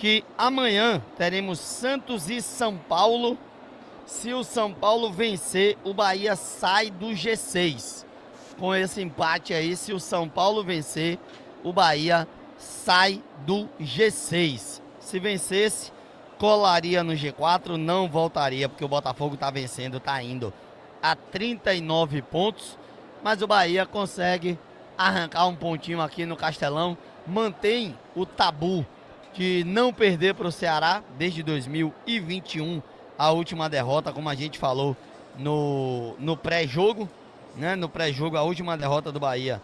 que amanhã teremos Santos e São Paulo. Se o São Paulo vencer, o Bahia sai do G6. Com esse empate aí, se o São Paulo vencer, o Bahia sai do G6. Se vencesse, colaria no G4, não voltaria, porque o Botafogo tá vencendo, tá indo a 39 pontos. Mas o Bahia consegue arrancar um pontinho aqui no Castelão, mantém o tabu de não perder para o Ceará desde 2021, a última derrota, como a gente falou no pré-jogo, né? No pré-jogo, a última derrota do Bahia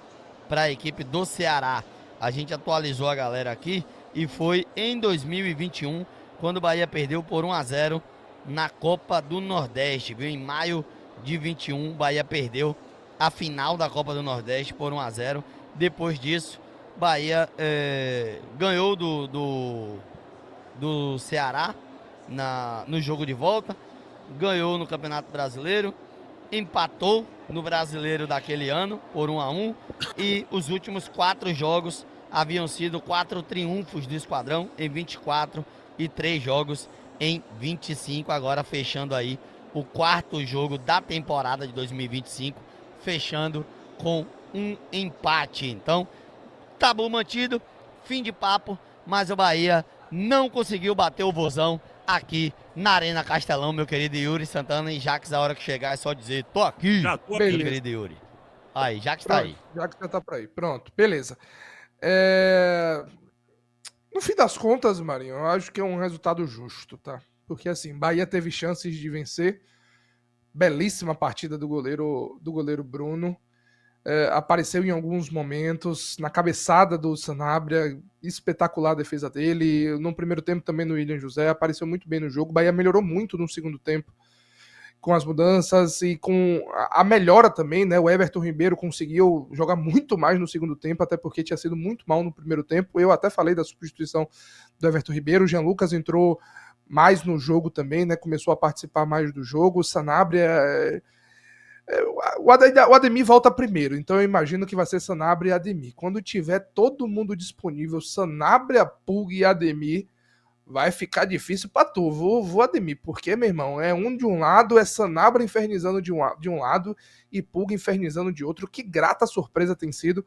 para a equipe do Ceará. A gente atualizou a galera aqui e foi em 2021, quando o Bahia perdeu por 1-0 na Copa do Nordeste, viu? Em maio de 21, o Bahia perdeu a final da Copa do Nordeste por 1-0. Depois disso, Bahia ganhou do Ceará no jogo de volta, ganhou no Campeonato Brasileiro, empatou no Brasileiro daquele ano por 1-1, e os últimos 4 jogos haviam sido 4 triunfos do Esquadrão em 24 e 3 jogos em 25, agora fechando aí o 4º jogo da temporada de 2025, fechando com um empate. Então, tabu mantido, fim de papo, mas o Bahia não conseguiu bater o Vozão aqui na Arena Castelão, meu querido Yuri Santana. E Jax, a hora que chegar é só dizer, tô aqui, Já tô aqui, meu querido Yuri. Aí, Jax tá aí. Jax já tá por aí, pronto, beleza. No fim das contas, Marinho, eu acho que é um resultado justo, tá? Porque assim, Bahia teve chances de vencer, belíssima partida do goleiro Bruno, apareceu em alguns momentos, na cabeçada do Sanabria, espetacular a defesa dele, no primeiro tempo também no William José, apareceu muito bem no jogo, Bahia melhorou muito no segundo tempo, com as mudanças e com a melhora também, né? O Everton Ribeiro conseguiu jogar muito mais no segundo tempo, até porque tinha sido muito mal no primeiro tempo. Eu até falei da substituição do Everton Ribeiro. O Jean Lucas entrou mais no jogo também, né? Começou a participar mais do jogo. O Sanabria. O Ademir volta primeiro, então eu imagino que vai ser Sanabria e Ademir. Quando tiver todo mundo disponível, Sanabria, Pulga e Ademir, vai ficar difícil pra tu, vou Ademir, porque, meu irmão, é um de um lado, é Sanabria infernizando de um lado e Pulga infernizando de outro. Que grata surpresa tem sido,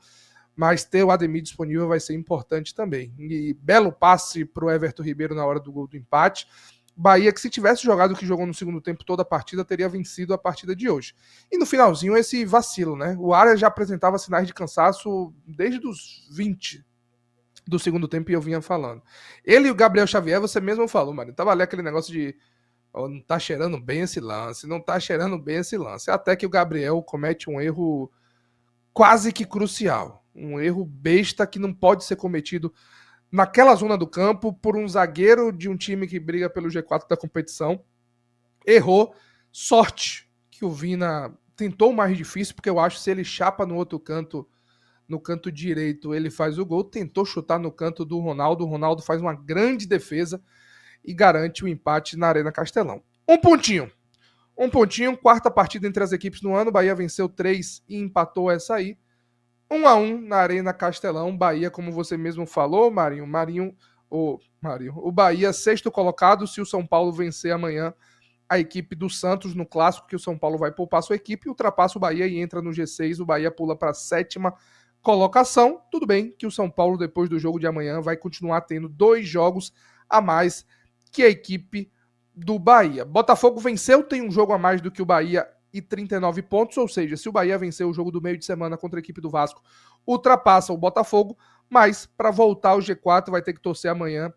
mas ter o Ademir disponível vai ser importante também. E belo passe pro Everton Ribeiro na hora do gol do empate. Bahia, que se tivesse jogado o que jogou no segundo tempo toda a partida, teria vencido a partida de hoje. E no finalzinho, esse vacilo, né? O Arias já apresentava sinais de cansaço desde os 20 do segundo tempo e eu vinha falando. Ele e o Gabriel Xavier, você mesmo falou, mano. Tava ali aquele negócio de não tá cheirando bem esse lance, não tá cheirando bem esse lance. Até que o Gabriel comete um erro quase que crucial. Um erro besta que não pode ser cometido naquela zona do campo por um zagueiro de um time que briga pelo G4 da competição. Errou. Sorte que o Vina tentou o mais difícil, porque eu acho que se ele chapa no outro canto, no canto direito, ele faz o gol. Tentou chutar no canto do Ronaldo. O Ronaldo faz uma grande defesa e garante o empate na Arena Castelão. Um pontinho, 4ª partida entre as equipes no ano. Bahia venceu 3 e empatou essa aí. 1-1 na Arena Castelão. Bahia, como você mesmo falou, Marinho, o Bahia, 6º colocado. Se o São Paulo vencer amanhã a equipe do Santos no clássico, que o São Paulo vai poupar sua equipe, ultrapassa o Bahia e entra no G6. O Bahia pula para a 7ª colocação. Tudo bem que o São Paulo, depois do jogo de amanhã, vai continuar tendo 2 jogos a mais que a equipe do Bahia. Botafogo venceu, tem um jogo a mais do que o Bahia e 39 pontos, ou seja, se o Bahia vencer o jogo do meio de semana contra a equipe do Vasco, ultrapassa o Botafogo, mas para voltar ao G4 vai ter que torcer amanhã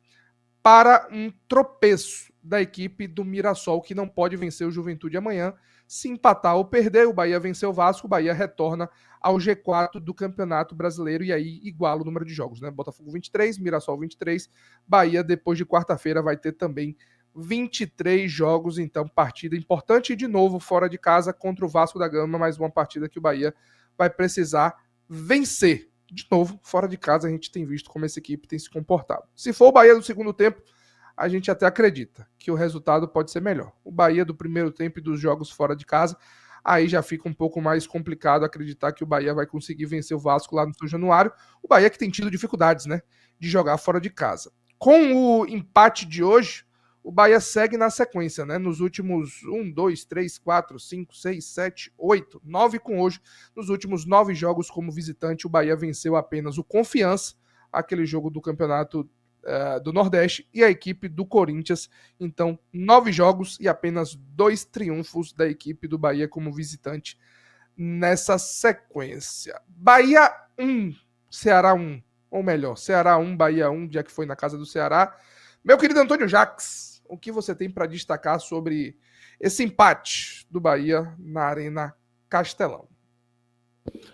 para um tropeço da equipe do Mirassol, que não pode vencer o Juventude amanhã. Se empatar ou perder, o Bahia venceu o Vasco, o Bahia retorna ao G4 do Campeonato Brasileiro e aí iguala o número de jogos, né? Botafogo 23, Mirassol 23, Bahia depois de quarta-feira vai ter também 23 jogos, então partida importante e de novo fora de casa contra o Vasco da Gama, mais uma partida que o Bahia vai precisar vencer. De novo, fora de casa a gente tem visto como essa equipe tem se comportado. Se for o Bahia do segundo tempo, a gente até acredita que o resultado pode ser melhor. O Bahia do primeiro tempo e dos jogos fora de casa, aí já fica um pouco mais complicado acreditar que o Bahia vai conseguir vencer o Vasco lá no São Januário. O Bahia que tem tido dificuldades, né, de jogar fora de casa. Com o empate de hoje, o Bahia segue na sequência, né? Nos últimos 1, 2, 3, 4, 5, 6, 7, 8, 9 com hoje. Nos últimos 9 jogos como visitante, o Bahia venceu apenas o Confiança, aquele jogo do Campeonato do Nordeste, e a equipe do Corinthians. Então, 9 jogos e apenas 2 triunfos da equipe do Bahia como visitante nessa sequência. Bahia 1, Ceará 1. Ou melhor, Ceará 1, Bahia 1, já que foi na casa do Ceará. Meu querido Antônio Jacques, o que você tem para destacar sobre esse empate do Bahia na Arena Castelão?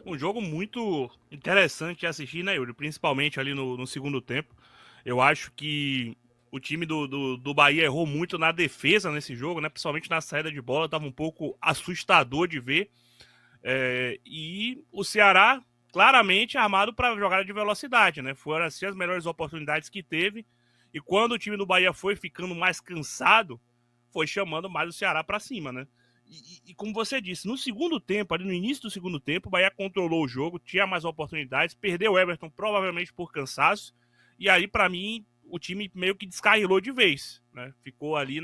Um jogo muito interessante de assistir, né, Yuri? Principalmente ali no segundo tempo. Eu acho que o time do Bahia errou muito na defesa nesse jogo, né? Principalmente na saída de bola, estava um pouco assustador de ver. E o Ceará claramente armado para jogada de velocidade, né? Foram assim as melhores oportunidades que teve. E quando o time do Bahia foi ficando mais cansado, foi chamando mais o Ceará para cima, né? E como você disse, no segundo tempo, ali no início do segundo tempo, o Bahia controlou o jogo, tinha mais oportunidades, perdeu o Everton provavelmente por cansaço. E aí, para mim, o time meio que descarrilou de vez, né? Ficou ali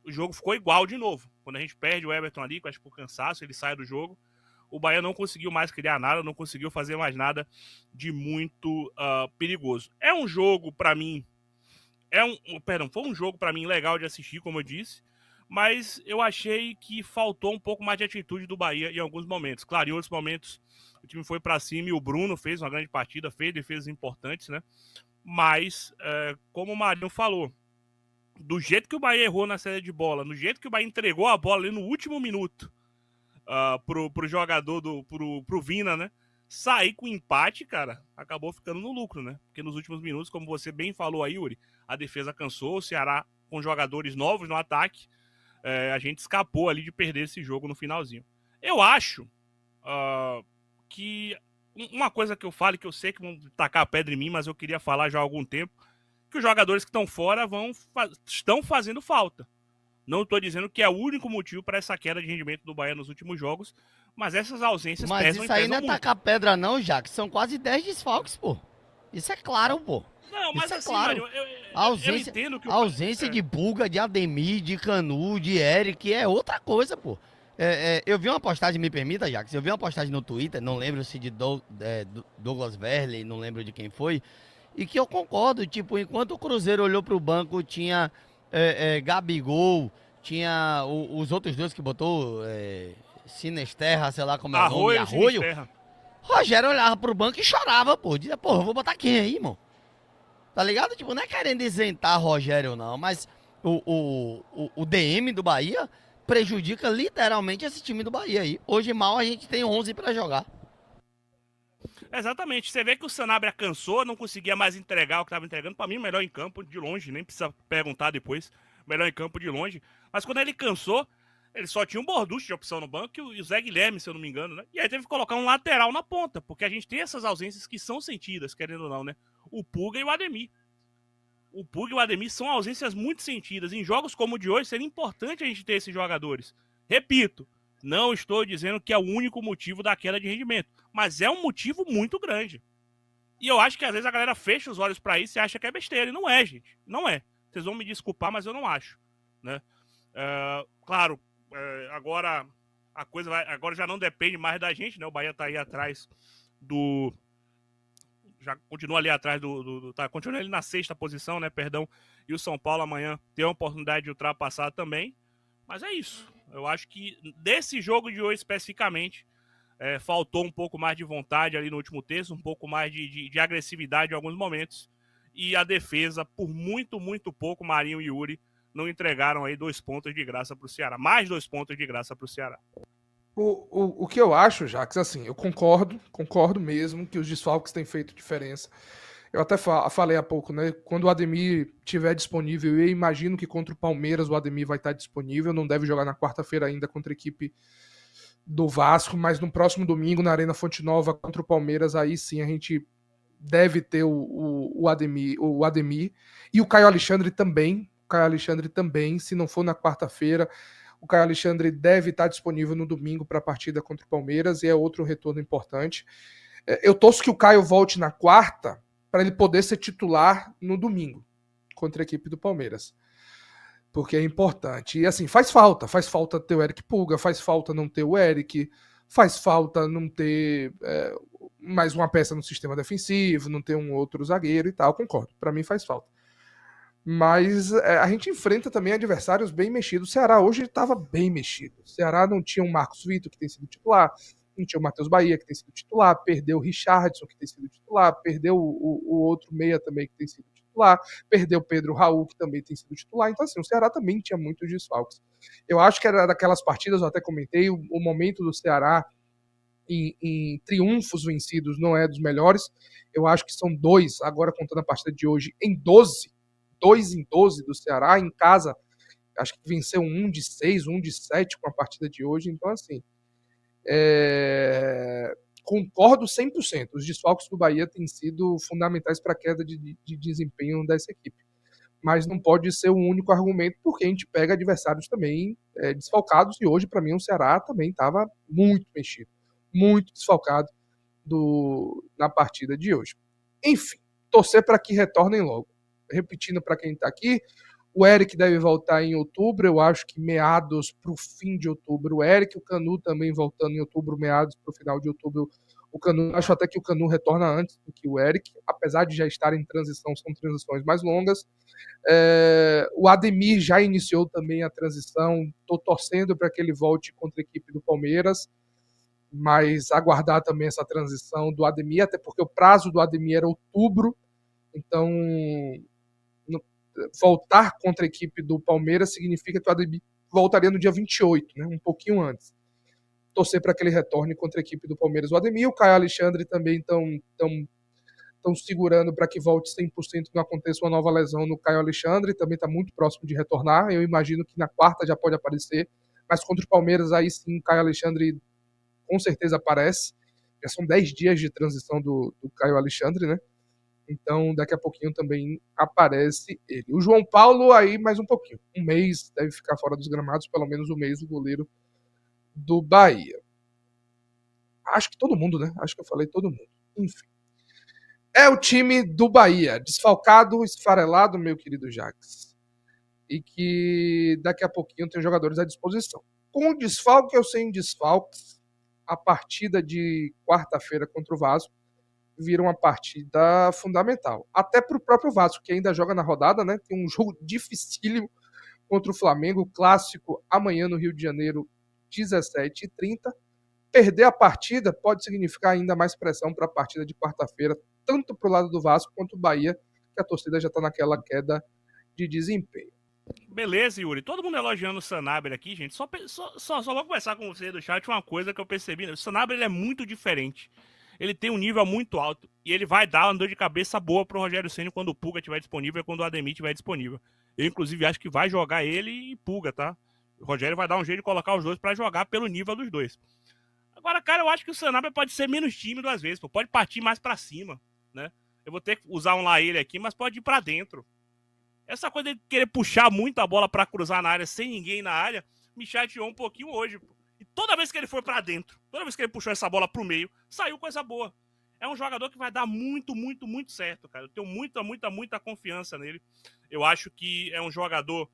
o jogo ficou igual de novo. Quando a gente perde o Everton ali, acho que por cansaço, ele sai do jogo. O Bahia não conseguiu mais criar nada, não conseguiu fazer mais nada de muito perigoso. É um jogo, para mim, foi um jogo para mim legal de assistir, como eu disse, mas eu achei que faltou um pouco mais de atitude do Bahia em alguns momentos. Claro, em outros momentos o time foi para cima e o Bruno fez uma grande partida, fez defesas importantes, né? Mas, como o Marinho falou, do jeito que o Bahia errou na saída de bola, no jeito que o Bahia entregou a bola ali no último minuto pro jogador, pro Vina, né? Sair com empate, cara, acabou ficando no lucro, né? Porque nos últimos minutos, como você bem falou aí, Yuri, a defesa cansou, o Ceará com jogadores novos no ataque, a gente escapou ali de perder esse jogo no finalzinho. Eu acho que uma coisa que eu falo, que eu sei que vão tacar a pedra em mim, mas eu queria falar já há algum tempo, que os jogadores que estão fora estão fazendo falta. Não estou dizendo que é o único motivo para essa queda de rendimento do Bahia nos últimos jogos, mas essas ausências Mas pesam isso aí não é muito. tacar pedra não, já, que são quase 10 desfalques, pô. Isso é claro, pô. Não, mas isso é assim, claro. Mário, Eu entendo que a ausência de Pulga, de Ademir, de Canu, de Eric é outra coisa, pô. Eu vi uma postagem, me permita, Jax, eu vi uma postagem no Twitter, não lembro se de Douglas Verley, não lembro de quem foi, e que eu concordo, tipo, enquanto o Cruzeiro olhou pro banco, tinha Gabigol, tinha os outros dois que botou, Sinesterra, sei lá como é o nome, Arroio. Rogério olhava pro banco e chorava, pô. Dizia, pô, eu vou botar quem aí, irmão? Tá ligado? Tipo, não é querendo isentar Rogério, não, mas o DM do Bahia prejudica literalmente esse time do Bahia aí. Hoje mal a gente tem 11 pra jogar. Exatamente. Você vê que o Sanabria cansou, não conseguia mais entregar o que estava entregando. Para mim, o melhor em campo de longe, nem precisa perguntar depois. Melhor em campo de longe. Mas quando ele cansou, ele só tinha um Borducci de opção no banco e o Zé Guilherme, se eu não me engano, né? E aí teve que colocar um lateral na ponta, porque a gente tem essas ausências que são sentidas, querendo ou não, né? O Pulga e o Ademir. O Pulga e o Ademir são ausências muito sentidas. Em jogos como o de hoje, seria importante a gente ter esses jogadores. Repito, não estou dizendo que é o único motivo da queda de rendimento, mas é um motivo muito grande. E eu acho que às vezes a galera fecha os olhos para isso e acha que é besteira. E não é, gente. Não é. Vocês vão me desculpar, mas eu não acho. Né? Claro, agora a coisa agora já não depende mais da gente, né? O Bahia tá aí atrás do... Já continua ali atrás continua ali na sexta posição, né? Perdão. E o São Paulo amanhã tem a oportunidade de ultrapassar também. Mas é isso. Eu acho que desse jogo de hoje especificamente, faltou um pouco mais de vontade ali no último terço, um pouco mais de agressividade em alguns momentos. E a defesa, por muito, muito pouco, Marinho e Yuri não entregaram aí 2 pontos de graça para o Ceará. Mais 2 pontos de graça para o Ceará. O que eu acho, Jacques, assim, eu concordo mesmo que os desfalques têm feito diferença. Eu até falei há pouco, né? Quando o Ademir estiver disponível, eu imagino que contra o Palmeiras o Ademir vai estar disponível. Não deve jogar na quarta-feira ainda contra a equipe do Vasco, mas no próximo domingo, na Arena Fonte Nova, contra o Palmeiras, aí sim a gente deve ter o Ademir. E o Caio Alexandre também. Se não for na quarta-feira, o Caio Alexandre deve estar disponível no domingo para a partida contra o Palmeiras, e é outro retorno importante. Eu torço que o Caio volte na quarta, para ele poder ser titular no domingo contra a equipe do Palmeiras. Porque é importante. E assim, faz falta ter o Eric Pulga, faz falta não ter o Eric, faz falta não ter mais uma peça no sistema defensivo, não ter um outro zagueiro e tal, concordo. Para mim faz falta. Mas a gente enfrenta também adversários bem mexidos. O Ceará hoje estava bem mexido. O Ceará não tinha o Marcos Vitor, que tem sido titular, não tinha o Matheus Bahia, que tem sido titular, perdeu o Richardson, que tem sido titular, perdeu o outro meia também, que tem sido titular, perdeu o Pedro Raul, que também tem sido titular. Então, assim, o Ceará também tinha muitos desfalques. Eu acho que era daquelas partidas, eu até comentei, o momento do Ceará em triunfos vencidos não é dos melhores. Eu acho que são 2, agora contando a partida de hoje, em 12. 2 em 12 do Ceará, em casa, acho que venceu 1 de 6, 1 de 7 com a partida de hoje. Então, assim, concordo 100%. Os desfalques do Bahia têm sido fundamentais para a queda de desempenho dessa equipe. Mas não pode ser o único argumento, porque a gente pega adversários também desfalcados, e hoje, para mim, o Ceará também estava muito mexido, muito desfalcado na partida de hoje. Enfim, torcer para que retornem logo. Repetindo para quem está aqui, o Eric deve voltar em outubro, eu acho que meados para o fim de outubro. O Eric, o Canu também voltando em outubro, meados para o final de outubro. O Canu, acho até que o Canu retorna antes do que o Eric, apesar de já estar em transição, são transições mais longas. O Ademir já iniciou também a transição, estou torcendo para que ele volte contra a equipe do Palmeiras, mas aguardar também essa transição do Ademir, até porque o prazo do Ademir era outubro, então voltar contra a equipe do Palmeiras significa que o Ademir voltaria no dia 28, né, um pouquinho antes. Torcer para que ele retorne contra a equipe do Palmeiras. O Ademir e o Caio Alexandre também estão segurando para que volte 100%, que não aconteça uma nova lesão no Caio Alexandre, também está muito próximo de retornar. Eu imagino que na quarta já pode aparecer, mas contra o Palmeiras aí sim o Caio Alexandre com certeza aparece. Já são 10 dias de transição do Caio Alexandre, né? Então, daqui a pouquinho também aparece ele. O João Paulo, aí mais um pouquinho. Um mês, deve ficar fora dos gramados, pelo menos um mês, o goleiro do Bahia. Acho que todo mundo, né? Acho que eu falei todo mundo. Enfim. É o time do Bahia. Desfalcado, esfarelado, meu querido Jax. E que daqui a pouquinho tem jogadores à disposição. Com desfalque ou sem desfalques, a partida de quarta-feira contra o Vasco vira uma partida fundamental. Até para o próprio Vasco, que ainda joga na rodada, né? Tem um jogo dificílimo contra o Flamengo, clássico amanhã no Rio de Janeiro, 17h30. Perder a partida pode significar ainda mais pressão para a partida de quarta-feira, tanto para o lado do Vasco quanto do Bahia, que a torcida já está naquela queda de desempenho. Beleza, Yuri. Todo mundo elogiando o Sanabria aqui, gente. Só vou conversar com você do chat uma coisa que eu percebi. Né? O Sanabria ele é muito diferente. Ele tem um nível muito alto e ele vai dar uma dor de cabeça boa pro Rogério Ceni quando o Pulga estiver disponível e quando o Ademir estiver disponível. Eu, inclusive, acho que vai jogar ele e Pulga, tá? O Rogério vai dar um jeito de colocar os dois para jogar pelo nível dos dois. Agora, cara, eu acho que o Sanabria pode ser menos tímido às vezes, pô. Pode partir mais para cima, né? Eu vou ter que usar um lá ele aqui, mas pode ir para dentro. Essa coisa de querer puxar muito a bola para cruzar na área sem ninguém na área me chateou um pouquinho hoje, pô. E toda vez que ele foi para dentro, toda vez que ele puxou essa bola pro meio, saiu coisa boa. É um jogador que vai dar muito, muito, muito certo, cara. Eu tenho muita confiança nele. Eu acho que é um jogador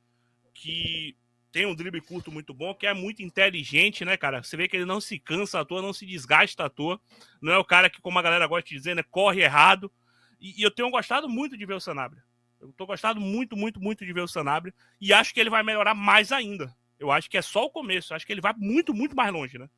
que tem um drible curto muito bom, que é muito inteligente, né, cara? Você vê que ele não se cansa à toa, não se desgasta à toa. Não é o cara que, como a galera gosta de dizer, né, corre errado. E eu tenho gostado muito de ver o Sanabria. Eu tô gostado muito de ver o Sanabria. E acho que ele vai melhorar mais ainda. Eu acho que é só o começo. Eu acho que ele vai muito mais longe, né?